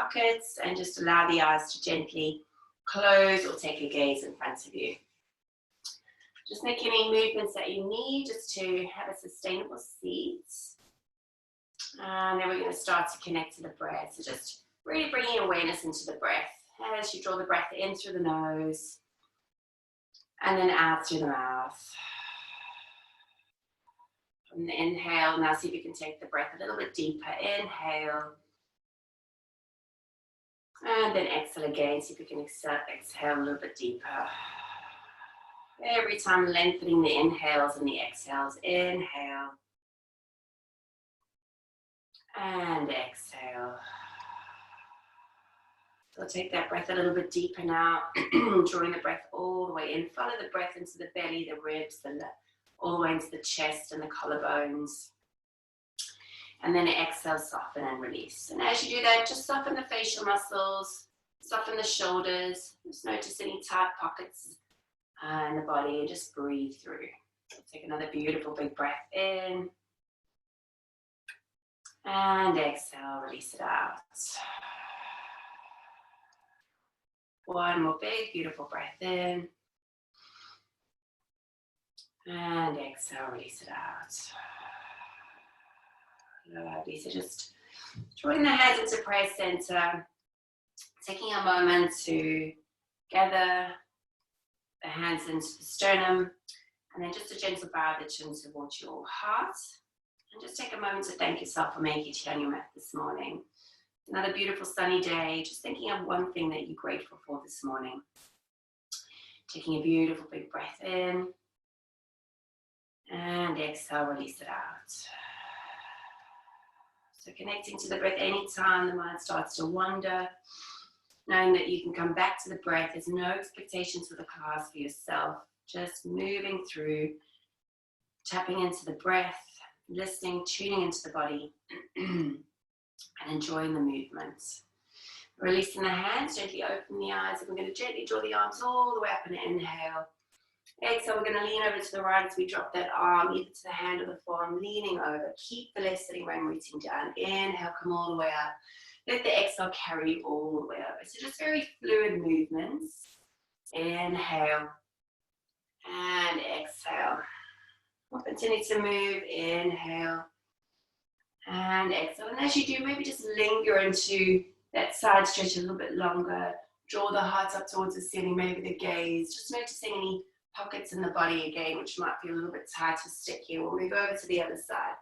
pockets, and just allow the eyes to gently close or take a gaze in front of you. Just make any movements that you need just to have a sustainable seat. And then we're going to start to connect to the breath. So just really bringing awareness into the breath as you draw the breath in through the nose and then out through the mouth. From the inhale, now see if you can take the breath a little bit deeper. Inhale. And then exhale again. See if you can exhale a little bit deeper. Every time lengthening the inhales and the exhales. Inhale. And exhale. So take that breath a little bit deeper now. Drawing the breath all the way in. Follow the breath into the belly, the ribs, all the way into the chest and the collarbones. And then exhale, soften and release. And as you do that, just soften the facial muscles, soften the shoulders. Just notice any tight pockets in the body and just breathe through. So take another beautiful big breath in. And exhale, release it out. One more big, beautiful breath in. And exhale, release it out. Lovely. So just drawing the hands into prayer center, taking a moment to gather the hands into the sternum, and then just a gentle bow of the chin towards your heart. And just take a moment to thank yourself for making it here on your mat this morning. Another beautiful sunny day. Just thinking of one thing that you're grateful for this morning. Taking a beautiful big breath in. And exhale, release it out. So connecting to the breath anytime the mind starts to wander. Knowing that you can come back to the breath. There's no expectations for the class for yourself. Just moving through. Tapping into the breath. Listening, tuning into the body. And enjoying the movements. Releasing the hands, gently open the eyes, and we're going to gently draw the arms all the way up and inhale. Exhale, we're going to lean over to the right as we drop that arm, either to the hand or the forearm, leaning over. Keep the left sitting bone rooting down. Inhale, come all the way up. Let the exhale carry you all the way over. So just very fluid movements. Inhale and exhale. We'll continue to move. Inhale. And exhale. And as you do, maybe just linger into that side stretch a little bit longer. Draw the heart up towards the ceiling, maybe the gaze. Just noticing any pockets in the body again, which might feel a little bit tight or sticky. We'll move over to the other side.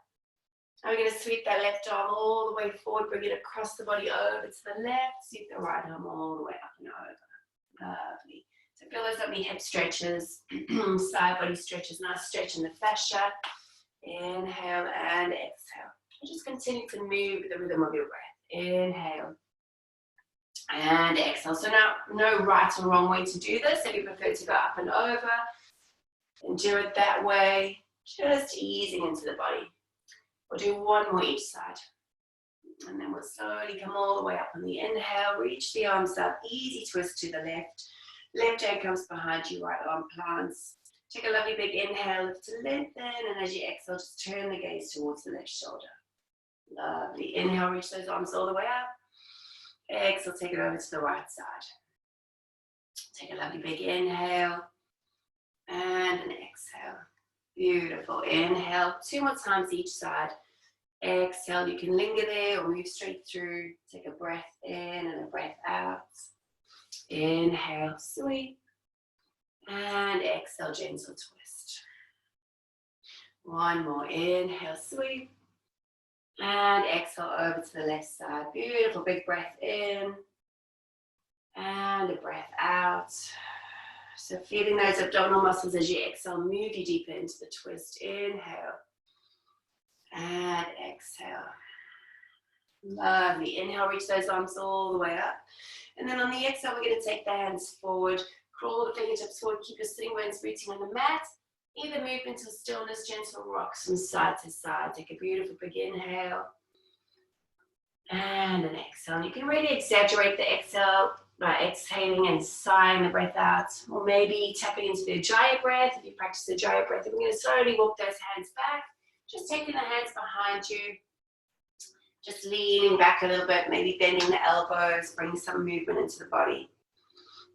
Now we're going to sweep that left arm all the way forward. Bring it across the body over to the left. Sweep the right arm all the way up and over. Lovely. So feel those lovely hip stretches, side body stretches. Nice stretch in the fascia. Inhale and exhale. And just continue to move with the rhythm of your breath. Inhale and exhale. So now, no right or wrong way to do this. If you prefer to go up and over, and do it that way, just easing into the body. We'll do one more each side. And then we'll slowly come all the way up on the inhale. Reach the arms up. Easy twist to the left. Left hand comes behind you, right arm plants. Take a lovely big inhale, lift to lengthen, and as you exhale, just turn the gaze towards the left shoulder. Lovely. Inhale, reach those arms all the way up. Exhale, take it over to the right side. Take a lovely big inhale and an exhale. Beautiful. Inhale, 2 more times each side. Exhale, you can linger there or move straight through. Take a breath in and a breath out. Inhale, sweep. And exhale, gentle twist. One more. Inhale, sweep. And exhale over to the left side. Beautiful big breath in. And a breath out. So feeling those abdominal muscles as you exhale, move you deeper into the twist. Inhale. And exhale. Lovely. Inhale, reach those arms all the way up. And then on the exhale, we're going to take the hands forward. Crawl the fingertips forward. Keep your sitting bones rooting on the mat. Either move into stillness, gentle rocks from side to side. Take a beautiful big inhale. And an exhale. And you can really exaggerate the exhale by exhaling and sighing the breath out. Or maybe tapping into the Ujjayi breath. If you practice the Ujjayi breath, we're going to slowly walk those hands back. Just taking the hands behind you. Just leaning back a little bit, maybe bending the elbows, bringing some movement into the body.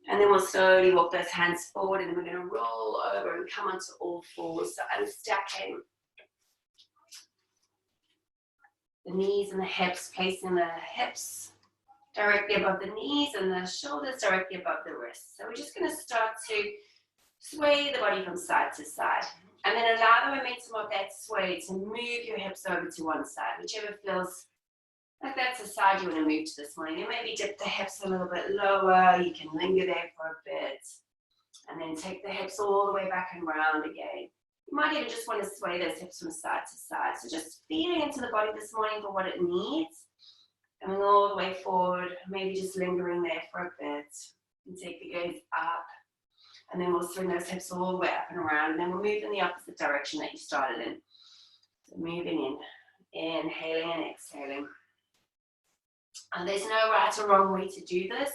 And then we'll slowly walk those hands forward, and then we're going to roll over and come onto all fours. So unstacking the knees and the hips, placing the hips directly above the knees and the shoulders directly above the wrists. So we're just going to start to sway the body from side to side. And then allow the momentum of that sway to move your hips over to one side, whichever feels like that's the side you want to move to this morning. And maybe dip the hips a little bit lower. You can linger there for a bit. And then take the hips all the way back and round again. You might even just want to sway those hips from side to side. So just feeling into the body this morning for what it needs. Coming all the way forward. Maybe just lingering there for a bit. And take the gaze up. And then we'll swing those hips all the way up and around. And then we'll move in the opposite direction that you started in. So moving in. Inhaling and exhaling. And there's no right or wrong way to do this.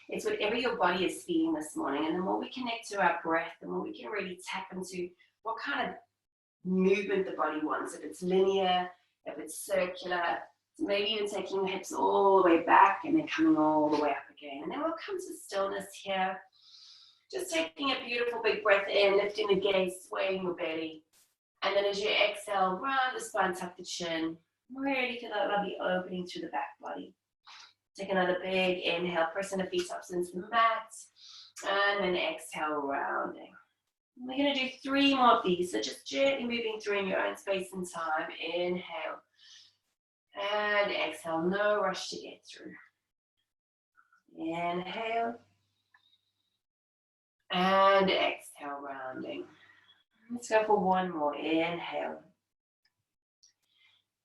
It's whatever your body is feeling this morning. And the more we connect to our breath, the more we can really tap into what kind of movement the body wants. If it's linear, if it's circular, so maybe even taking the hips all the way back and then coming all the way up again. And then we'll come to stillness here. Just taking a beautiful big breath in, lifting the gaze, swaying your belly. And then as you exhale, round the spine, tuck the chin. Really feel that lovely opening through the back body. Take another big inhale, pressing the feet up into the mat, and then exhale, rounding. And we're going to do 3 more of these, so just gently moving through in your own space and time. Inhale, and exhale, no rush to get through. Inhale, and exhale, rounding. Let's go for 1 more. Inhale,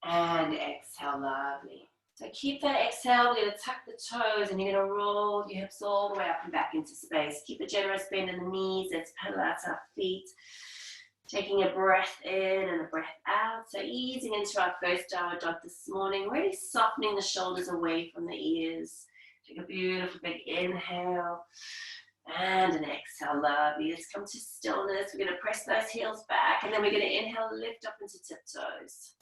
and exhale, lovely. So keep that exhale, we're going to tuck the toes and you're going to roll your hips all the way up and back into space. Keep a generous bend in the knees, let's pedal out our feet. Taking a breath in and a breath out. So easing into our first downward dog this morning, really softening the shoulders away from the ears. Take a beautiful big inhale and an exhale, lovely. Let's come to stillness. We're going to press those heels back and then we're going to inhale, lift up into tiptoes.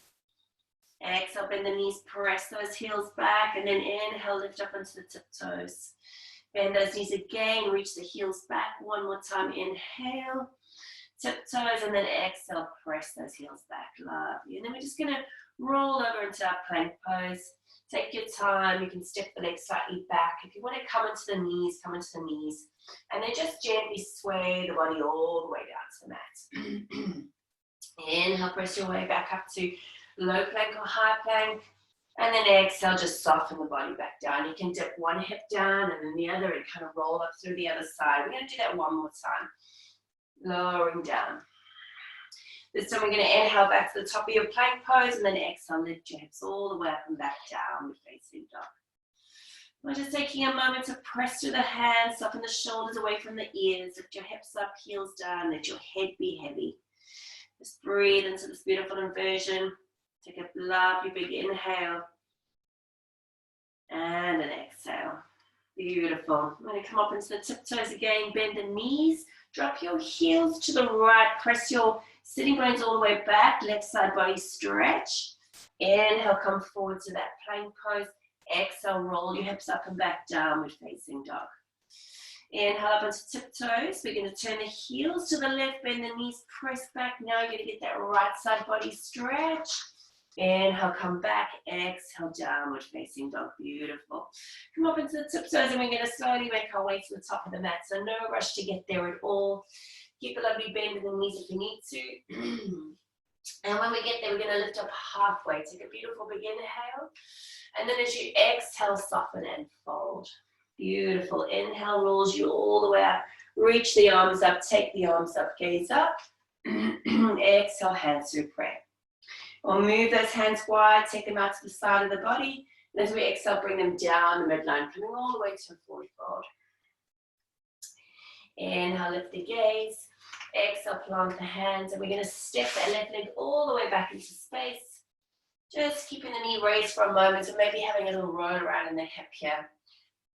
Exhale, bend the knees, press those heels back, and then inhale, lift up onto the tiptoes. Bend those knees again, reach the heels back. 1 more time, inhale, tiptoes, and then exhale, press those heels back, lovely. And then we're just gonna roll over into our plank pose. Take your time, you can step the legs slightly back. If you wanna come into the knees, come into the knees. And then just gently sway the body all the way down to the mat. Inhale, press your way back up to low plank or high plank, and then exhale, just soften the body back down. You can dip one hip down and then the other and kind of roll up through the other side. We're going to do that 1 more time. Lowering down. This time we're going to inhale back to the top of your plank pose and then exhale, lift your hips all the way up and back down, facing dog. We're just taking a moment to press through the hands, soften the shoulders away from the ears, lift your hips up, heels down, let your head be heavy. Just breathe into this beautiful inversion. Take a lovely big inhale and an exhale. Beautiful. I'm going to come up into the tiptoes again, bend the knees, drop your heels to the right, press your sitting bones all the way back, left side body stretch. Inhale, come forward to that plank pose. Exhale, roll your hips up and back, downward facing dog. Inhale up onto tiptoes. We're going to turn the heels to the left, bend the knees, press back. Now you're going to get that right side body stretch. Inhale, come back, exhale, downward facing dog, beautiful. Come up into the tiptoes and we're going to slowly make our way to the top of the mat, so no rush to get there at all. Keep a lovely bend in the knees if you need to. And when we get there, we're going to lift up halfway, take a beautiful big inhale, and then as you exhale, soften and fold. Beautiful, inhale rolls you all the way up, reach the arms up, take the arms up, gaze up, exhale, hands through prayer. We'll move those hands wide, take them out to the side of the body. And as we exhale, bring them down the midline, coming all the way to a forward fold. Inhale, lift the gaze. Exhale, plant the hands. And we're going to step that left leg all the way back into space. Just keeping the knee raised for a moment and maybe having a little roll around in the hip here.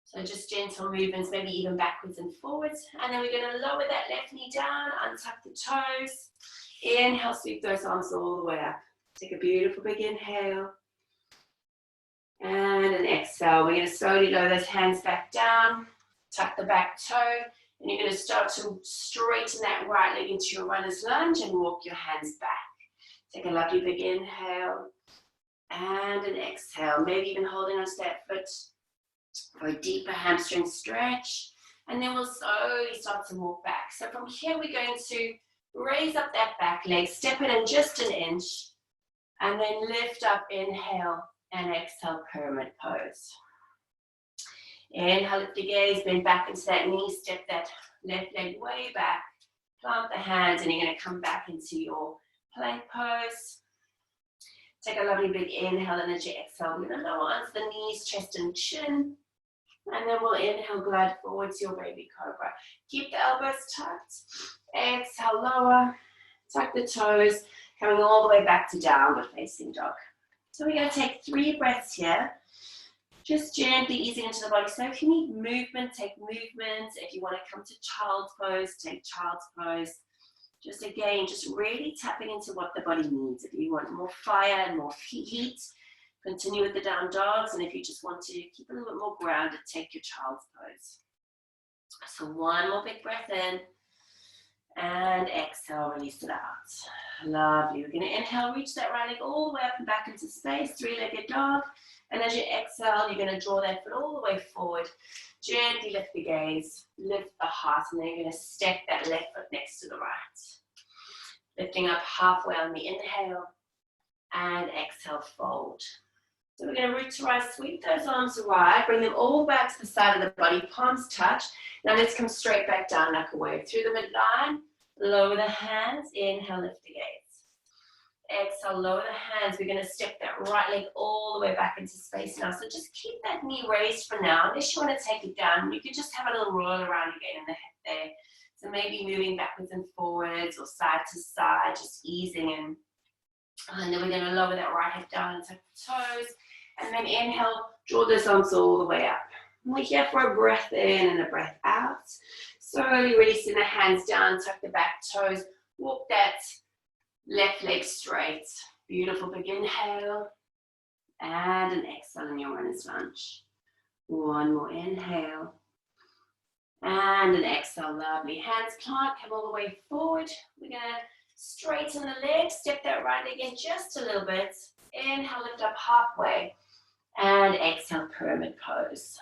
So just gentle movements, maybe even backwards and forwards. And then we're going to lower that left knee down, untuck the toes. Inhale, sweep those arms all the way up. Take a beautiful big inhale. And an exhale. We're going to slowly lower those hands back down. Tuck the back toe. And you're going to start to straighten that right leg into your runner's lunge and walk your hands back. Take a lovely big inhale. And an exhale. Maybe even holding onto that foot for a deeper hamstring stretch. And then we'll slowly start to walk back. So from here, we're going to raise up that back leg. Step it in just an inch. And then lift up, inhale. And exhale, pyramid pose. Inhale, lift the gaze, bend back into that knee, step that left leg way back, plant the hands, and you're going to come back into your plank pose. Take a lovely big inhale, and as you exhale, we're going to lower onto the knees, chest and chin, and then we'll inhale, glide forward to your baby cobra. Keep the elbows tucked, exhale, lower, tuck the toes, coming all the way back to downward facing dog. So we're going to take 3 breaths here, just gently easing into the body. So if you need movement, take movement. If you want to come to child's pose, take child's pose. Just again, just really tapping into what the body needs. If you want more fire and more heat, continue with the down dogs. And if you just want to keep a little bit more grounded, take your child's pose. So one more big breath in. And exhale, release it out. Lovely. We're going to inhale, reach that right leg all the way up and back into space, 3-legged dog. And as you exhale, you're going to draw that foot all the way forward. Gently lift the gaze, lift the heart, and then you're going to step that left foot next to the right. Lifting up halfway on the inhale, and exhale, fold. So we're going to root to rise, sweep those arms wide, bring them all back to the side of the body, palms touch. Now let's come straight back down, knuckle wave through the midline. Lower the hands, inhale, lift the gaze. Exhale, lower the hands. We're going to step that right leg all the way back into space now. So just keep that knee raised for now. Unless you want to take it down, you can just have a little roll around again in the head there. So maybe moving backwards and forwards or side to side, just easing in. And then we're going to lower that right hip down and tuck the toes. And then inhale, draw those arms all the way up. And we're here for a breath in and a breath out. Slowly releasing the hands down, tuck the back toes, walk that left leg straight. Beautiful big inhale. And an exhale in your runner's lunge. One more inhale. And an exhale, lovely. Hands plant, come all the way forward. We're going to straighten the leg, step that right leg in just a little bit. Inhale, lift up halfway. And exhale, pyramid pose.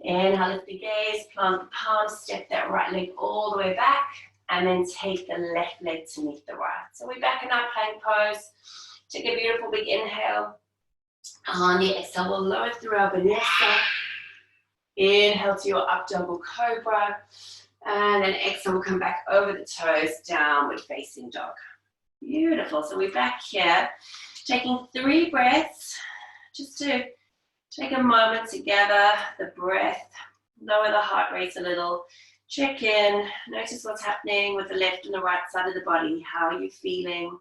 Inhale, lift the gaze, plant the palms, step that right leg all the way back, and then take the left leg to meet the right. So we're back in our plank pose. Take a beautiful big inhale. On the exhale, we'll lower through our vinyasa. Inhale to your up dog or cobra. And then exhale, we'll come back over the toes, downward facing dog. Beautiful. So we're back here, taking 3 breaths, just to take a moment to gather the breath, lower the heart rate a little, check in, notice what's happening with the left and the right side of the body. How are you feeling?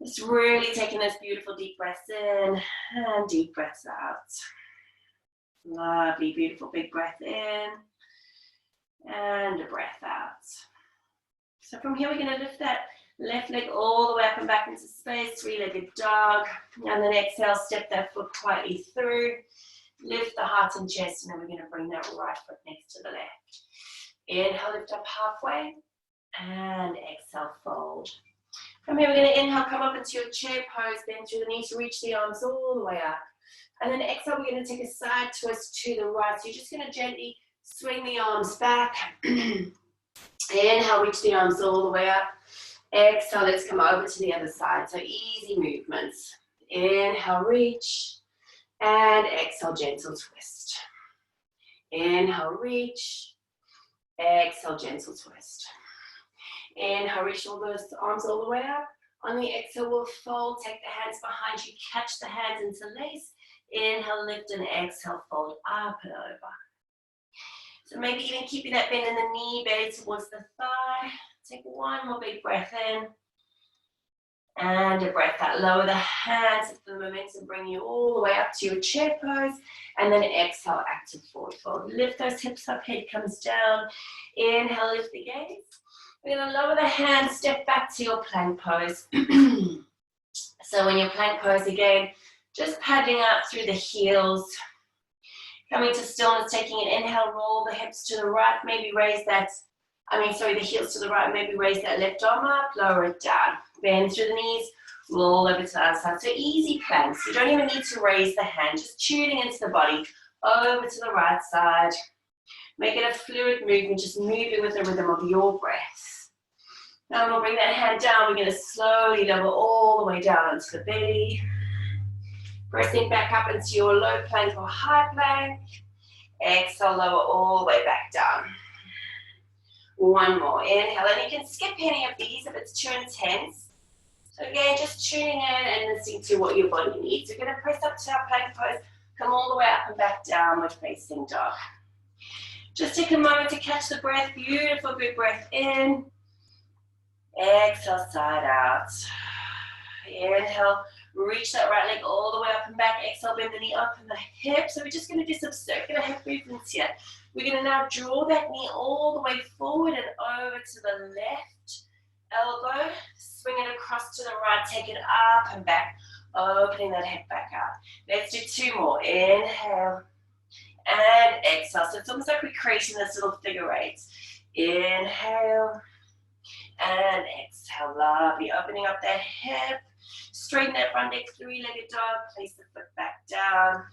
Just really taking those beautiful deep breaths in and deep breaths out. Lovely, beautiful big breath in and a breath out. So from here, we're going to lift that left leg all the way up and back into space, 3-legged dog. And then exhale, step that foot quietly through. Lift the heart and chest, and then we're going to bring that right foot next to the left. Inhale, lift up halfway. And exhale, fold. From here, we're going to inhale, come up into your chair pose, bend through the knees, reach the arms all the way up. And then exhale, we're going to take a side twist to the right. So you're just going to gently swing the arms back. Inhale, reach the arms all the way up. Exhale, let's come over to the other side. So easy movements. Inhale, reach. And exhale, gentle twist. Inhale, reach. Exhale, gentle twist. Inhale, reach all those arms all the way up. On the exhale, we'll fold. Take the hands behind you. Catch the hands into lace. Inhale, lift, and exhale, fold up and over. So maybe even keeping that bend in the knee, belly towards the thigh. Take one more big breath in. And a breath out. Lower the hands, let the momentum bring you all the way up to your chair pose. And then exhale, active forward fold. Lift those hips up, head comes down. Inhale, lift the gaze. We're going to lower the hands, step back to your plank pose. So in your plank pose again, Just paddling up through the heels. Coming to stillness, taking an inhale, roll the hips to the right, maybe raise that, the heels to the right, maybe raise that left arm up, lower it down. Bend through the knees, roll over to the other side. So easy planks. You don't even need to raise the hand, just tuning into the body, over to the right side. Make it a fluid movement, just moving with the rhythm of your breath. Now we'll bring that hand down. We're going to slowly level all the way down onto the belly. Pressing back up into your low plank or high plank. Exhale, lower all the way back down. One more. Inhale, and you can skip any of these if it's too intense. So again, just tuning in and listening to what your body needs. We're going to press up to our plank pose, come all the way up and back, downward facing dog. Just take a moment to catch the breath. Beautiful, big breath in. Exhale, side out. Inhale, reach that right leg all the way up and back. Exhale, bend the knee up and the hip. So we're just going to do some circular hip movements here. We're going to now draw that knee all the way forward and over to the left elbow. Swing it across to the right. Take it up and back. Opening that hip back out. Let's do two more. Inhale and exhale. So it's almost like we're creating this little figure eight. Inhale and exhale. Lovely. Opening up that hip. Straighten that front leg, three-legged dog. Place the foot back down.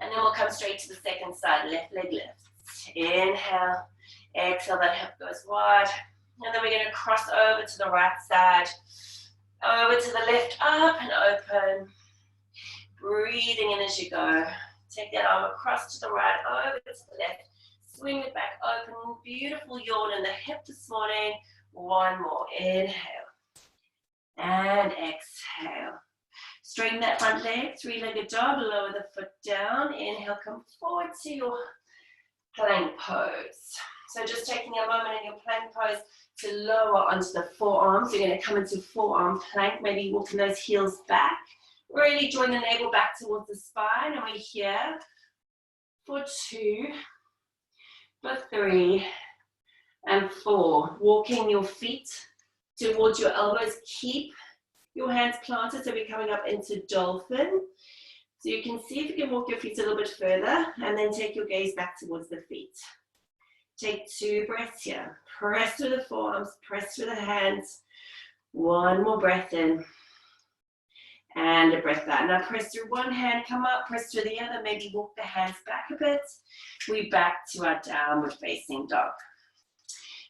And then we'll come straight to the second side. Left leg lifts. Inhale. Exhale. That hip goes wide. And then we're going to cross over to the right side. Over to the left, up and open. Breathing in as you go. Take that arm across to the right, over to the left. Swing it back open. Beautiful yawn in the hip this morning. One more. Inhale. And exhale. Straighten that front leg, three-legged dog. Lower the foot down. Inhale, come forward to your plank pose. So just taking a moment in your plank pose to lower onto the forearms. You're going to come into forearm plank, maybe walking those heels back. Really join the navel back towards the spine. And we're here for 2, for 3, and 4. Walking your feet towards your elbows. Keep your hands planted, so we're coming up into dolphin. So you can see if you can walk your feet a little bit further, and then take your gaze back towards the feet. Take 2 breaths here. Press through the forearms, press through the hands. One more breath in. And a breath out. Now press through one hand, come up, press through the other, maybe walk the hands back a bit. We back to our downward facing dog.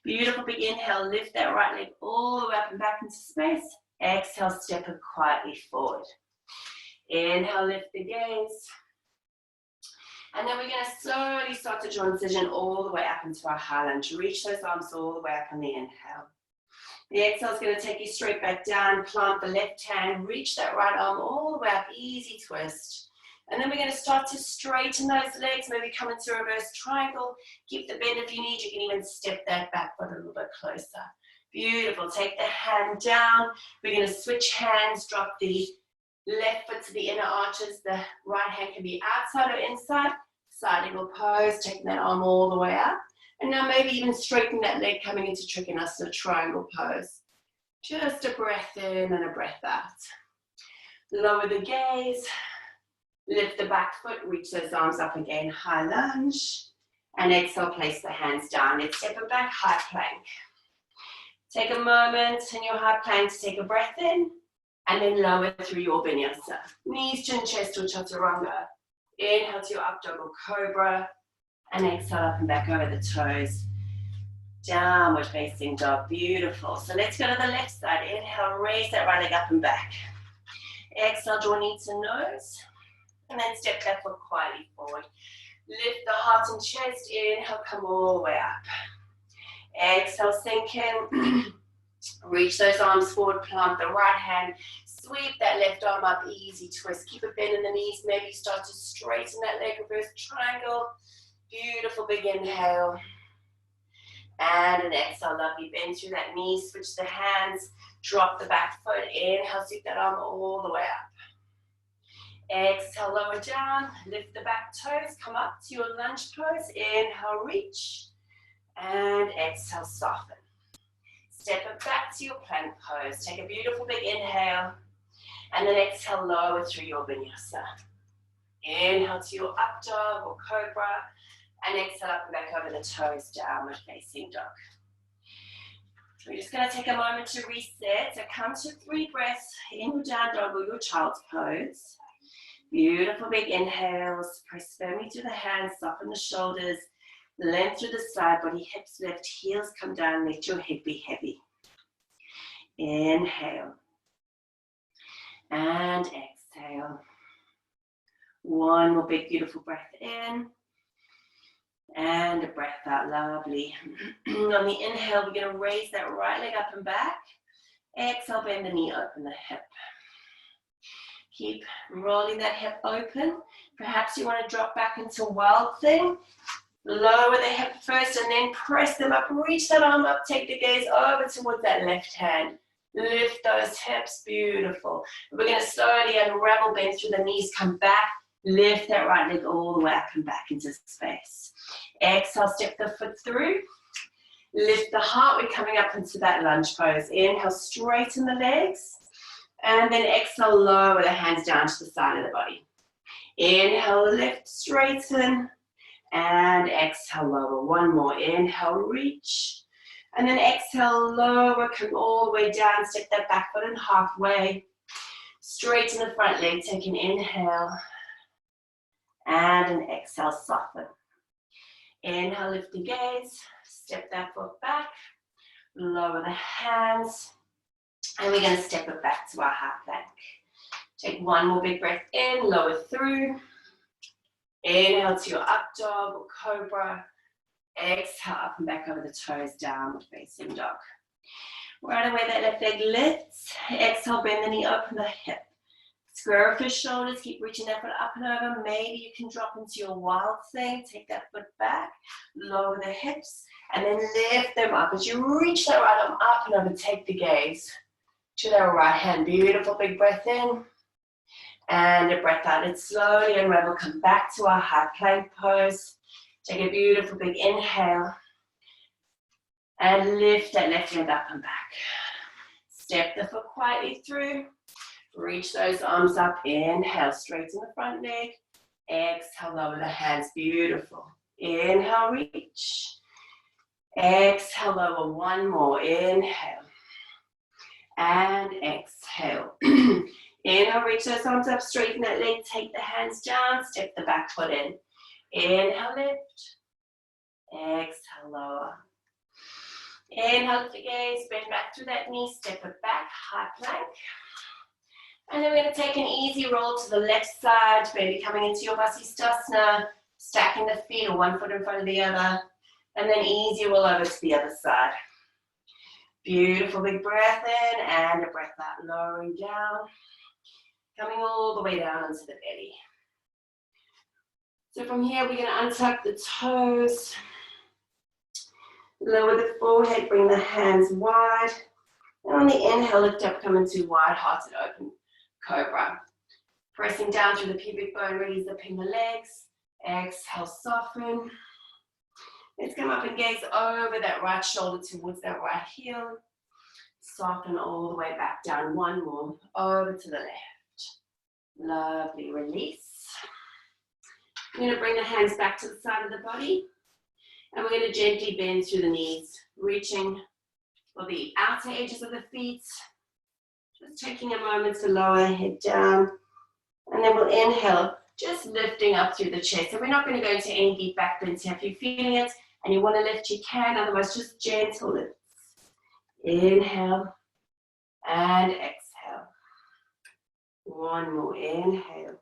Beautiful, big inhale, lift that right leg all the way up and back into space. Exhale, step it quietly forward. Inhale, lift the gaze. And then we're going to slowly start to transition all the way up into our high lunge. Reach those arms all the way up on the inhale. The exhale is going to take you straight back down. Plant the left hand. Reach that right arm all the way up. Easy twist. And then we're going to start to straighten those legs. Maybe come into a reverse triangle. Keep the bend if you need. You can even step that back foot a little bit closer. Beautiful. Take the hand down. We're going to switch hands. Drop the left foot to the inner arches. The right hand can be outside or inside. Side angle pose. Taking that arm all the way up. And now maybe even straighten that leg coming into Trikonasana triangle pose. Just a breath in and a breath out. Lower the gaze. Lift the back foot. Reach those arms up again. High lunge. And exhale, place the hands down. Let's step it back. High plank. Take a moment in your high plank to take a breath in. And then lower through your vinyasa. Knees, chin, chest, or chaturanga. Inhale to your up dog or cobra. And exhale up and back over the toes. Downward facing dog. Beautiful. So let's go to the left side. Inhale, raise that right leg up and back. Exhale, draw knee to nose. And then step that foot quietly forward. Lift the heart and chest. Inhale, come all the way up. Exhale, sink in. Reach those arms forward. Plant the right hand. Sweep that left arm up. Easy twist. Keep a bend in the knees. Maybe start to straighten that leg. Reverse triangle. Beautiful, big inhale. And an exhale, lovely. Bend through that knee, switch the hands, drop the back foot. Inhale, sweep that arm all the way up. Exhale, lower down, lift the back toes, come up to your lunge pose. Inhale, reach. And exhale, soften. Step it back to your plank pose. Take a beautiful big inhale. And then exhale, lower through your vinyasa. Inhale to your up dog or cobra. And exhale up and back over the toes, downward facing dog. We're just going to take a moment to reset. So come to 3 breaths in your down dog or your child's pose. Beautiful big inhales. Press firmly through the hands, soften the shoulders. Length through the side body, hips lift, heels come down, let your head be heavy. Inhale. And exhale. One more big beautiful breath in. And a breath out, lovely. On the inhale, we're going to raise that right leg up and back. Exhale, bend the knee, open the hip. Keep rolling that hip open. Perhaps you want to drop back into wild thing. Lower the hip first and then press them up. Reach that arm up, take the gaze over towards that left hand. Lift those hips, beautiful. We're going to slowly unravel, bend through the knees, come back. Lift that right leg all the way up and back into space. Exhale, step the foot through. Lift the heart, we're coming up into that lunge pose. Inhale, straighten the legs. And then exhale, lower the hands down to the side of the body. Inhale, lift, straighten. And exhale, lower. One more. Inhale, reach. And then exhale, lower, come all the way down. Step that back foot in halfway. Straighten the front leg. Take an inhale. And an exhale, soften. Inhale, lift the gaze. Step that foot back. Lower the hands. And we're going to step it back to our half plank. Take one more big breath in, lower through. Inhale to your up dog or cobra. Exhale up and back over the toes, downward facing dog. Right away, that left leg lifts. Exhale, bend the knee, open the hip. Square off your shoulders, keep reaching that foot up and over. Maybe you can drop into your wild thing. Take that foot back, lower the hips, and then lift them up. As you reach that right arm up and over, take the gaze to that right hand. Beautiful big breath in. And a breath out. And slowly unravel, come back to our high plank pose. Take a beautiful big inhale. And lift that left leg up and back. Step the foot quietly through. Reach those arms up. Inhale, straighten the front leg. Exhale, lower the hands. Beautiful. Inhale, reach. Exhale, lower. One more. Inhale. And exhale. Inhale, reach those arms up, straighten that leg, take the hands down, step the back foot in. Inhale, lift. Exhale, lower. Inhale, lift the gaze, bend back through that knee, step it back, high plank. And then we're going to take an easy roll to the left side, maybe coming into your Vasisthasana, stacking the feet or one foot in front of the other, and then easy roll over to the other side. Beautiful big breath in and a breath out, lowering down. Coming all the way down onto the belly. So from here, we're going to untuck the toes. Lower the forehead, bring the hands wide. And on the inhale, lift up, come into wide-hearted open cobra. Pressing down through the pubic bone, really zipping the legs. Exhale, soften. Let's come up and gaze over that right shoulder towards that right heel. Soften all the way back down. One more, over to the left. Lovely, release. We're going to bring the hands back to the side of the body. And we're going to gently bend through the knees, reaching for the outer edges of the feet. Just taking a moment to lower the head down. And then we'll inhale, just lifting up through the chest. So we're not going to go into any deep back bends here. If you're feeling it and you want to lift, you can. Otherwise, just gentle lifts. Inhale and exhale. One more, inhale.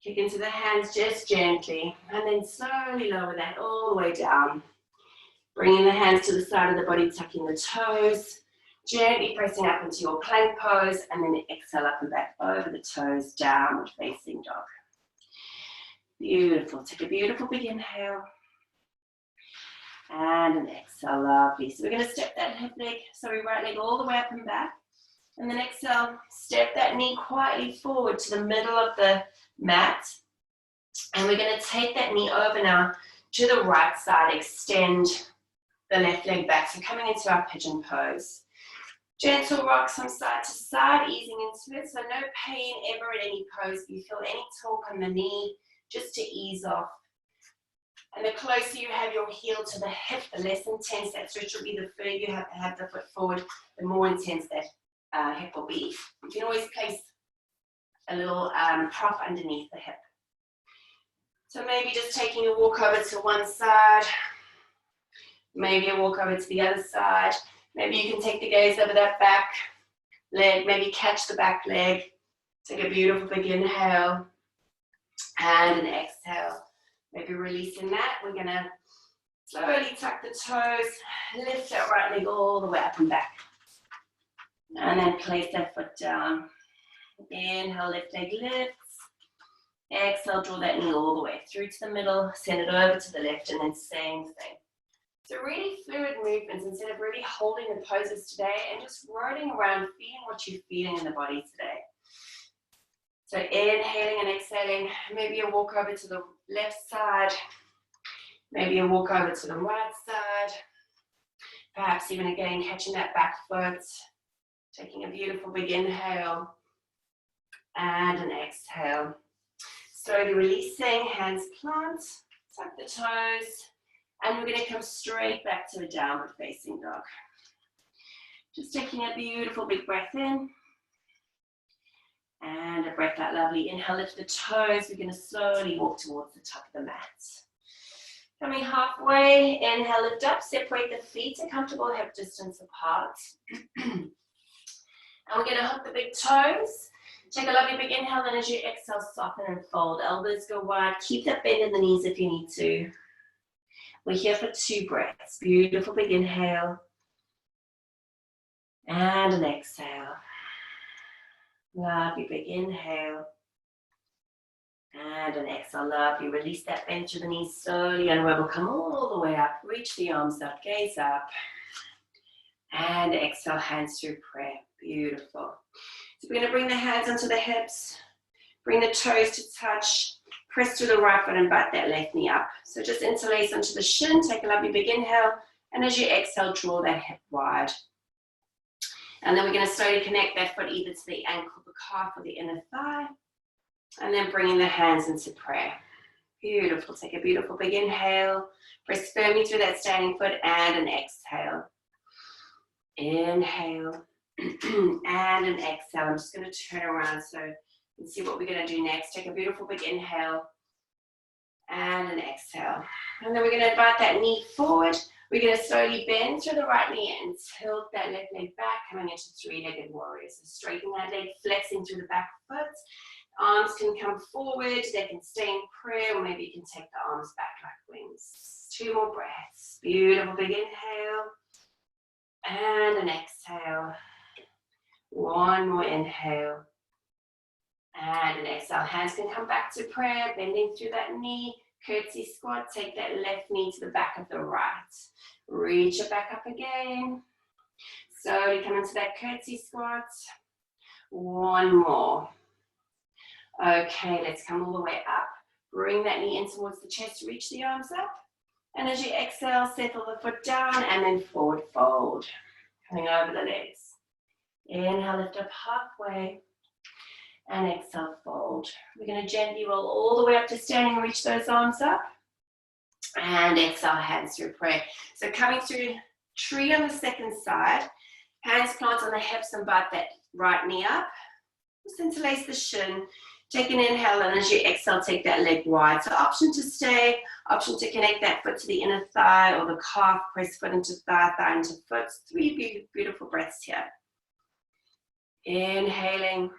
Kick into the hands just gently, and then slowly lower that all the way down. Bringing the hands to the side of the body, tucking the toes. Gently pressing up into your plank pose, and then exhale up and back over the toes, downward facing dog. Beautiful. Take a beautiful big inhale. And an exhale, lovely. So we're going to step that right leg all the way up and back. And then exhale, step that knee quietly forward to the middle of the mat. And we're going to take that knee over now to the right side, extend the left leg back. So coming into our pigeon pose. Gentle rocks from side to side, easing into it. So no pain ever in any pose. If you feel any torque on the knee, just to ease off. And the closer you have your heel to the hip, the less intense that stretch will be. The further you have the foot forward, the more intense that hip will be. You can always place a little prop underneath the hip. So maybe just taking a walk over to one side, maybe a walk over to the other side. Maybe you can take the gaze over that back leg, maybe catch the back leg. Take a beautiful big inhale and an exhale. Maybe releasing that, we're gonna slowly tuck the toes, lift that right leg all the way up and back. And then place that foot down. Inhale, left leg lifts. Exhale, draw that knee all the way through to the middle, send it over to the left, and then same thing. So really fluid movements instead of really holding the poses today and just rolling around, feeling what you're feeling in the body today. So inhaling and exhaling, maybe a walk over to the left side, maybe a walk over to the right side, perhaps even again catching that back foot, taking a beautiful big inhale and an exhale. Slowly releasing, hands plant, tuck the toes, and we're going to come straight back to a downward facing dog. Just taking a beautiful big breath in. And a breath out, lovely. Inhale, lift the toes. We're going to slowly walk towards the top of the mat. Coming halfway, inhale, lift up, separate the feet a comfortable hip distance apart. And we're going to hook the big toes. Take a lovely big inhale, and as you exhale, soften and fold. Elbows go wide. Keep that bend in the knees if you need to. We're here for 2 breaths. Beautiful big inhale. And an exhale. Lovely big inhale. And an exhale. Lovely. Release that bend through the knees slowly. Unravel. Come all the way up. Reach the arms up. Gaze up. And exhale. Hands through prayer. Beautiful. So we're going to bring the hands onto the hips. Bring the toes to touch. Press through the right foot and bite that left knee up. So just interlace onto the shin. Take a lovely big inhale. And as you exhale, draw that hip wide. And then we're going to slowly connect that foot either to the ankle, the calf, or the inner thigh. And then bringing the hands into prayer. Beautiful. Take a beautiful big inhale. Press firmly through that standing foot and an exhale. Inhale. And an exhale. I'm just going to turn around so you can see what we're going to do next. Take a beautiful big inhale. And an exhale. And then we're going to invite that knee forward. We're going to slowly bend through the right knee and tilt that left leg back, coming into 3-legged warrior. So straighten that leg, flexing through the back foot. Arms can come forward, they can stay in prayer, or maybe you can take the arms back like wings. 2 more breaths. Beautiful big inhale. And an exhale. 1 more inhale. And an exhale. Hands can come back to prayer, bending through that knee. Curtsy squat, take that left knee to the back of the right. Reach it back up again. Slowly come into that curtsy squat. 1 more. Okay, let's come all the way up. Bring that knee in towards the chest, reach the arms up. And as you exhale, settle the foot down and then forward fold. Coming over the legs. Inhale, lift up halfway. And exhale, fold. We're going to gently roll all the way up to standing, reach those arms up. And exhale, hands through prayer. So coming through tree on the second side. Hands plant on the hips and bite that right knee up. Just interlace the shin. Take an inhale, and as you exhale, take that leg wide. So option to stay, option to connect that foot to the inner thigh or the calf. Press foot into thigh, thigh into foot. 3 beautiful breaths here. Inhaling.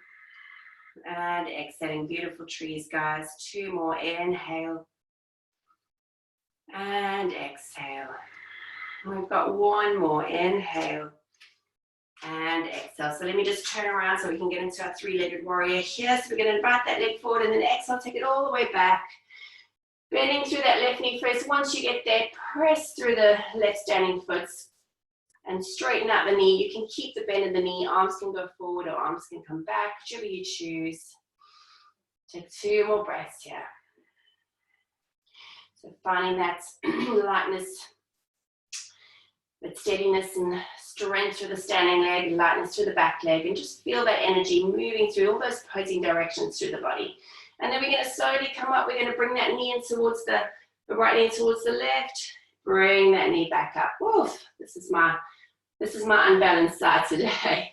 And exhaling, beautiful trees, guys. 2 more, inhale. And exhale. We've got 1 more, inhale. And exhale. So let me just turn around so we can get into our 3-legged warrior here. So we're going to invite that leg forward and then exhale, take it all the way back. Bending through that left knee first. Once you get there, press through the left standing foot. And straighten out the knee. You can keep the bend in the knee. Arms can go forward or arms can come back, whichever you choose. Take 2 more breaths here. So finding that lightness But steadiness and strength through the standing leg, lightness through the back leg, and just feel that energy moving through all those opposing directions through the body. And then we're going to slowly come up. We're going to bring that knee in towards the right knee towards the left. Bring that knee back up. Oof, this is my unbalanced side today.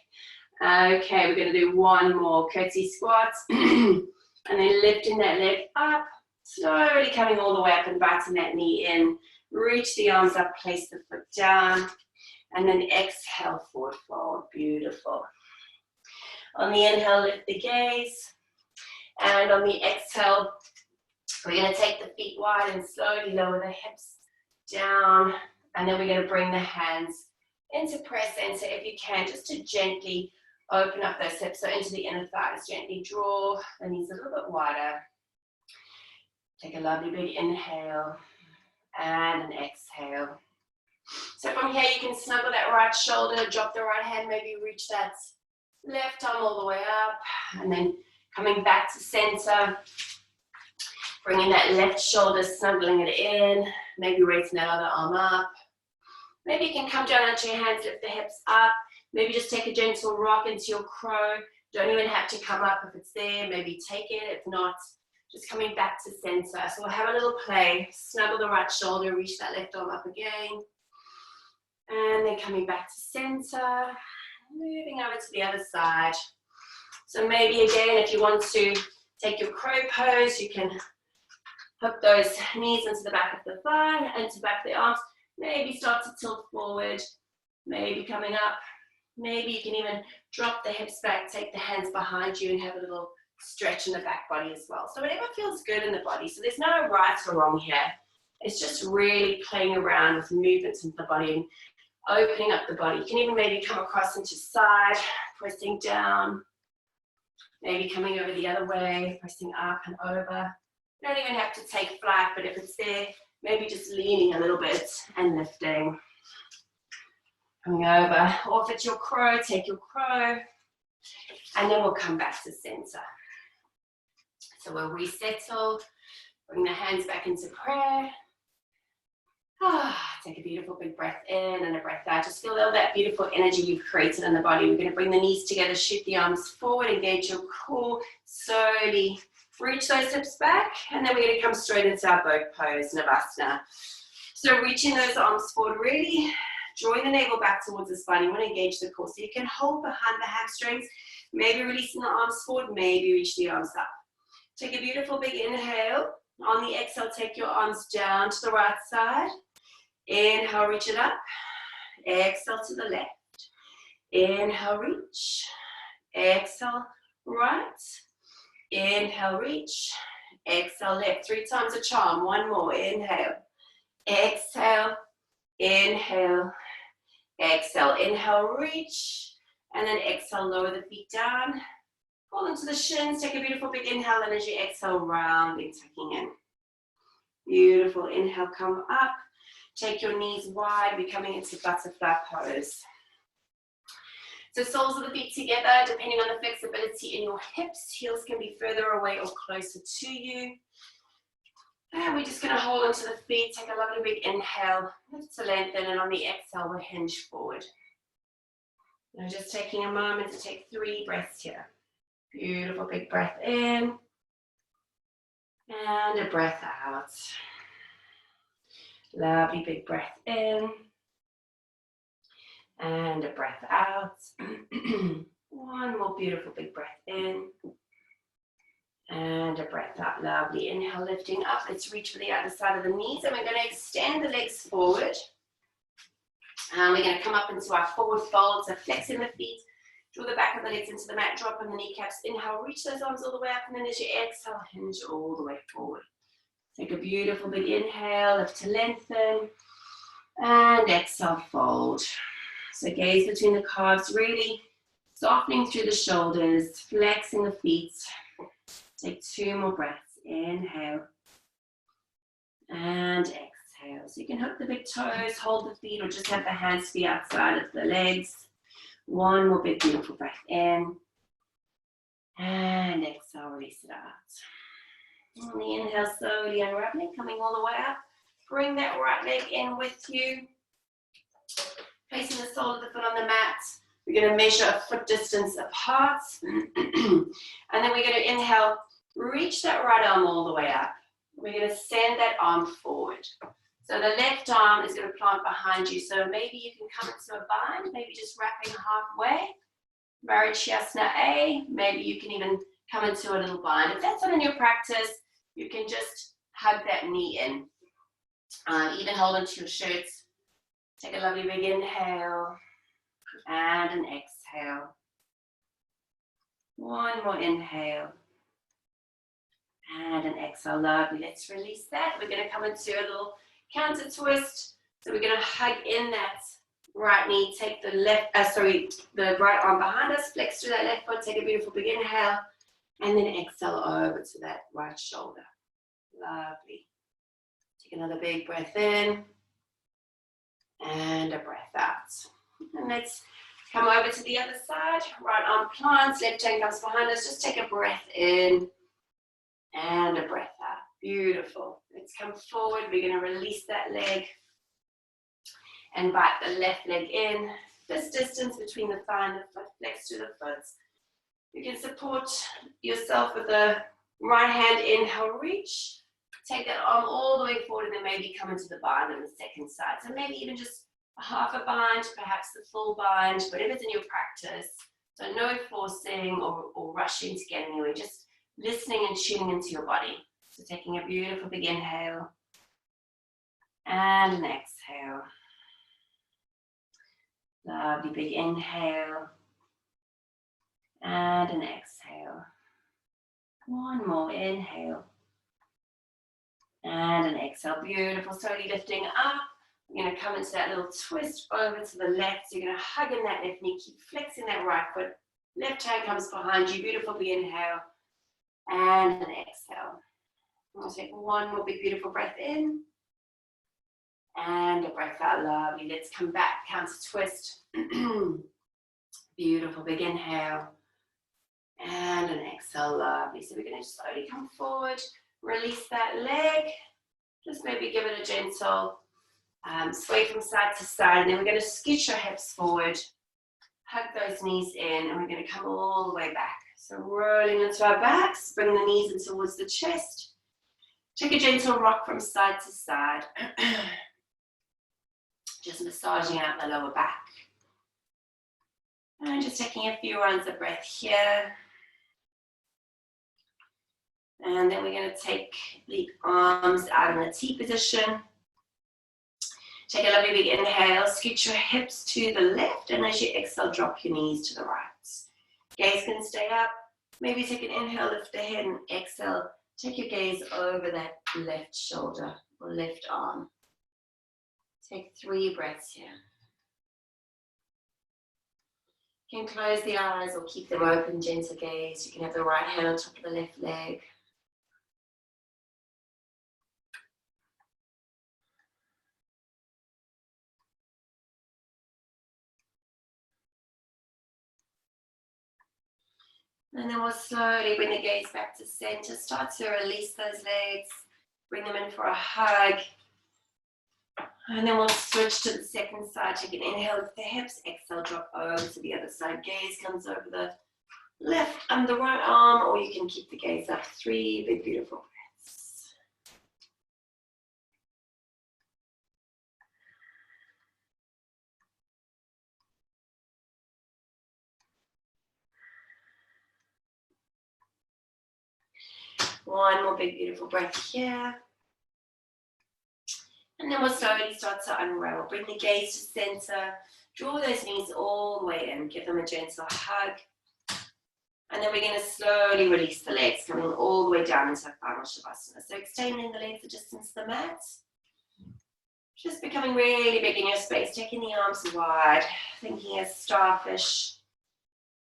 Okay, we're going to do one more curtsy squats. And then lifting that leg up, slowly coming all the way up and inviting that knee in. Reach the arms up, place the foot down, and then exhale, forward fold. Beautiful. On the inhale, lift the gaze. And on the exhale, we're going to take the feet wide and slowly lower the hips down. And then we're going to bring the hands into prayer center if you can, just to gently open up those hips. So into the inner thighs, gently draw the knees a little bit wider. Take a lovely big inhale and an exhale. So from here, you can snuggle that right shoulder, drop the right hand, maybe reach that left arm all the way up, and then coming back to center, bringing that left shoulder, snuggling it in, maybe raising that other arm up. Maybe you can come down onto your hands, lift the hips up, maybe just take a gentle rock into your crow. Don't even have to come up if it's there, maybe take it, if not, just coming back to center. So we'll have a little play, snuggle the right shoulder, reach that left arm up again, and then coming back to center, moving over to the other side. So maybe again, if you want to take your crow pose, you can hook those knees into the back of the thigh, into the back of the arms, maybe start to tilt forward, maybe coming up, maybe you can even drop the hips back, take the hands behind you and have a little stretch in the back body as well. So whatever feels good in the body. So there's no right or wrong here. It's just really playing around with movements in the body and opening up the body. You can even maybe come across into side, pressing down, maybe coming over the other way, pressing up and over. You don't even have to take flight, but if it's there, maybe just leaning a little bit and lifting. Coming over, or if it's your crow, take your crow, and then we'll come back to center. So we'll resettle, bring the hands back into prayer. Take a beautiful big breath in and a breath out. Just feel all that beautiful energy you've created in the body. We're going to bring the knees together, shoot the arms forward, engage your core, slowly reach those hips back, and then we're going to come straight into our boat pose, Navasana. So reaching those arms forward, really drawing the navel back towards the spine. You want to engage the core. So you can hold behind the hamstrings, maybe releasing the arms forward, maybe reach the arms up. Take a beautiful big inhale. On the exhale, take your arms down to the right side. Inhale, reach it up. Exhale to the left. Inhale, reach. Exhale, right. Inhale, reach. Exhale, left. 3 times a charm. One more. Inhale. Exhale. Inhale. Exhale. Inhale, reach. And then exhale, lower the feet down. Pull into the shins. Take a beautiful big inhale, and as you exhale, rounding, tucking in. Beautiful. Inhale, come up. Take your knees wide, becoming into butterfly pose. So soles of the feet together, depending on the flexibility in your hips. Heels can be further away or closer to you. And we're just going to hold onto the feet. Take a lovely big inhale. Lift to lengthen, and on the exhale, we'll hinge forward. Now just taking a moment to take 3 breaths here. Beautiful big breath in. And a breath out. Lovely big breath in. And a breath out. One more beautiful big breath in. And a breath out. Lovely. Inhale, lifting up. Let's reach for the other side of the knees. And we're going to extend the legs forward. And we're going to come up into our forward fold. So flexing the feet. Draw the back of the legs into the mat. Drop on the kneecaps. Inhale, reach those arms all the way up. And then as you exhale, hinge all the way forward. Take a beautiful big inhale. Lift to lengthen. And exhale, fold. So gaze between the calves, really softening through the shoulders, flexing the feet. Take 2 more breaths. Inhale. And exhale. So you can hook the big toes, hold the feet, or just have the hands be outside of the legs. 1 more big beautiful breath in. And exhale, release it out. On the inhale, slowly unraveling, coming all the way up. Bring that right leg in with you. Placing the sole of the foot on the mat. We're going to measure a foot distance apart. And then we're going to inhale, reach that right arm all the way up. We're going to send that arm forward. So the left arm is going to plant behind you. So maybe you can come into a bind, maybe just wrapping halfway. Varichyasana A, maybe you can even come into a little bind. If that's not in your practice, you can just hug that knee in. Even hold onto your shirts. Take a lovely big inhale and an exhale. One more inhale and an exhale. Lovely. Let's release that. We're going to come into a little counter twist. So we're going to hug in that right knee. Take the the right arm behind us. Flex through that left foot. Take a beautiful big inhale and then exhale over to that right shoulder. Lovely. Take another big breath in and a breath out. And let's come over to the other side. Right arm plants, left hand comes behind us. Just take a breath in and a breath out. Beautiful. Let's come forward. We're going to release that leg and bite the left leg in. This distance between the thigh and the foot, flex to the foot. You can support yourself with the right hand. Inhale, reach. Take that arm all the way forward and then maybe come into the bind on the second side. So maybe even just a half a bind, perhaps the full bind, whatever's in your practice. So no forcing or rushing to get anywhere, just listening and tuning into your body. So taking a beautiful big inhale and an exhale. Lovely big inhale and an exhale. One more inhale and an exhale. Beautiful. Slowly lifting up. We're going to come into that little twist over to the left. So you're going to hug in that left knee. Keep flexing that right foot. Left hand comes behind you. Beautiful big inhale and an exhale. We'll take one more big beautiful breath in and a breath out. Lovely. Let's come back. Counter twist. Beautiful big inhale and an exhale. Lovely. So we're going to slowly come forward. Release that leg. Just maybe give it a gentle sway from side to side. And then we're going to scooch our hips forward. Hug those knees in. And we're going to come all the way back. So rolling into our backs. Bring the knees in towards the chest. Take a gentle rock from side to side. Just massaging out the lower back. And just taking a few rounds of breath here. And then we're going to take the arms out in a T position. Take a lovely big inhale. Scoot your hips to the left. And as you exhale, drop your knees to the right. Gaze can stay up. Maybe take an inhale, lift the head, and exhale. Take your gaze over that left shoulder or left arm. Take 3 breaths here. You can close the eyes or keep them open, gentle gaze. You can have the right hand on top of the left leg. And then we'll slowly bring the gaze back to center. Start to release those legs. Bring them in for a hug. And then we'll switch to the second side. Take an inhale with the hips. Exhale, drop over to the other side. Gaze comes over the left and the right arm, or you can keep the gaze up. 3 big, beautiful breaths. One more big, beautiful breath here. And then we'll slowly start to unravel. Bring the gaze to center. Draw those knees all the way in. Give them a gentle hug. And then we're going to slowly release the legs, coming all the way down into final Shavasana. So extending the legs a distance to the mat. Just becoming really big in your space. Taking the arms wide. Thinking as starfish.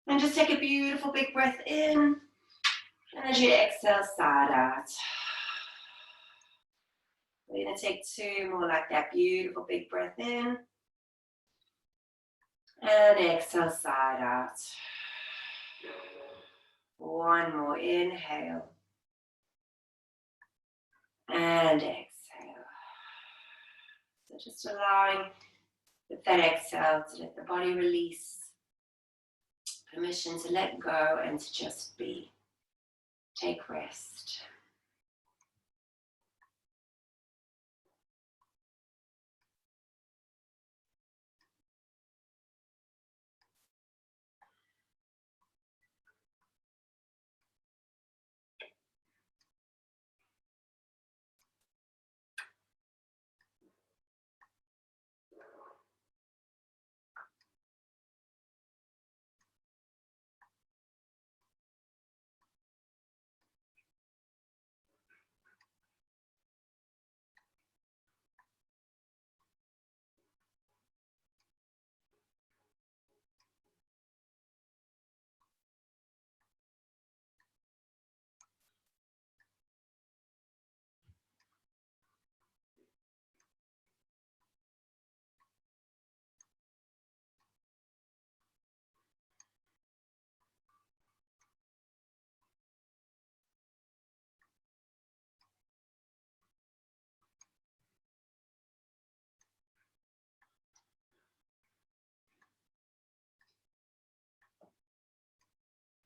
And just take a beautiful big breath in. And as you exhale, side out. We're going to take 2 more like that. Beautiful big breath in. And exhale, side out. 1 more inhale. And exhale. So just allowing With that exhale, to let the body release. Permission to let go and to just be. Take rest.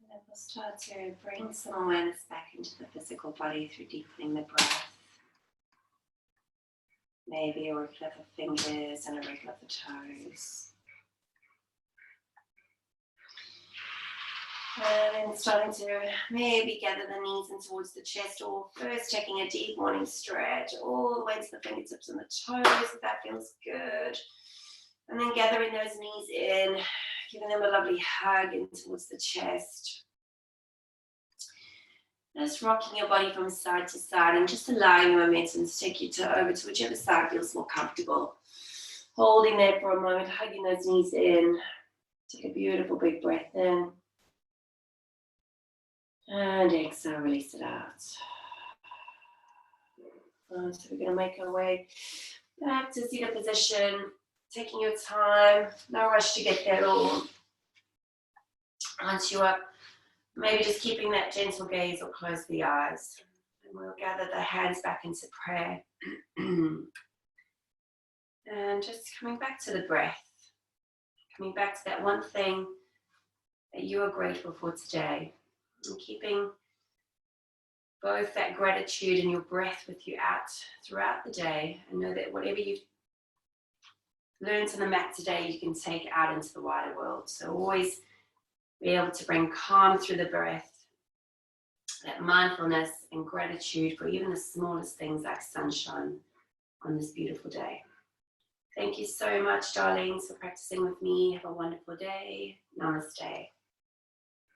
And then we'll start to bring some awareness back into the physical body through deepening the breath. Maybe a wriggle of the fingers and a wriggle of the toes. And then starting to maybe gather the knees in towards the chest, or first taking a deep morning stretch all the way to the fingertips and the toes, if that feels good. And then gathering those knees in, giving them a lovely hug in towards the chest. Just rocking your body from side to side and just allowing the momentum to take you over to whichever side feels more comfortable. Holding there for a moment, hugging those knees in. Take a beautiful big breath in. And exhale, release it out. So we're going to make our way back to seated position. Taking your time, no rush to get there all. Once you're up, maybe just keeping that gentle gaze or close the eyes. And we'll gather the hands back into prayer. And just coming back to the breath. Coming back to that one thing that you are grateful for today. And keeping both that gratitude and your breath with you out throughout the day. And know that whatever you've learned on the mat today, you can take out into the wider world. So always be able to bring calm through the breath, that mindfulness and gratitude for even the smallest things like sunshine on this beautiful day. Thank you so much, darlings, for practicing with me. Have a wonderful day. Namaste.